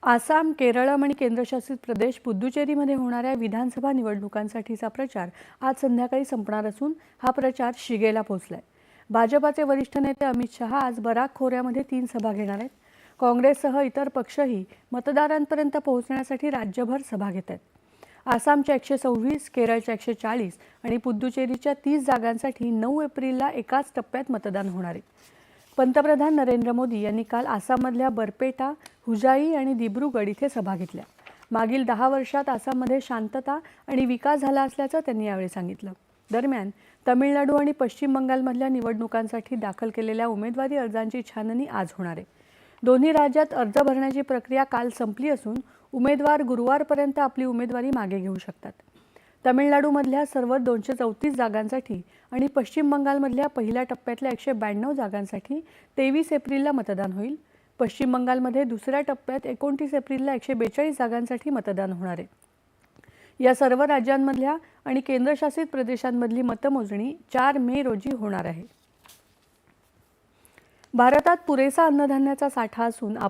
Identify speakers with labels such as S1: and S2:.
S1: आसाम, केरळम आणि केंद्रशासित प्रदेश पुद्दुचेरीमध्ये होणाऱ्या विधानसभा निवडणुकांसाठीचा प्रचार आज संध्याकाळी संपणार असून हा प्रचार शिगेला पोहोचलाय। भाजपाचे वरिष्ठ नेते अमित शहा आज बराक खोऱ्यामध्ये 3 सभा घेणार आहेत। काँग्रेससह इतर पक्षही मतदारांपर्यंत पोहोचण्यासाठी राज्यभर सभा घेत आहेत। आसामच्या 126, केरळच्या 140 आणि पुद्दुचेरीच्या 30 जागांसाठी 9 एप्रिलला एकाच टप्प्यात मतदान होणार आहे। पंतप्रधान नरेंद्र मोदी यांनी काल आसाममधल्या बरपेटा, हुजाई आणि दिब्रुगड इथे सभा घेतल्या। मागील 10 वर्षात आसाममध्ये शांतता आणि विकास झाला असल्याचं त्यांनी यावेळी सांगितलं। दरम्यान तमिळनाडू आणि पश्चिम बंगालमधल्या निवडणुकांसाठी दाखल केलेल्या उमेदवारी अर्जांची छाननी आज होणार आहे। दोन्ही राज्यात अर्ज भरण्याची प्रक्रिया काल संपली असून उमेदवार गुरुवारपर्यंत आपली उमेदवारी मागे घेऊ शकतात। तमिळनाडूमधल्या सर्व 234 जागांसाठी आणि पश्चिम बंगालमधल्या पहिल्या टप्प्यातल्या 192 जागांसाठी 23 एप्रिलला मतदान होईल। पश्चिम बंगालमध्ये दुसऱ्या टप्प्यात 29 एप्रिलला 142 जागांसाठी मतदान होणार आहे। या सर्व राज्यांमधल्या आणि केंद्रशासित प्रदेशांमधली मतमोजणी 4 मे रोजी होणार आहे। भारतात पुरेसा अन्नधान्याचा साठा असून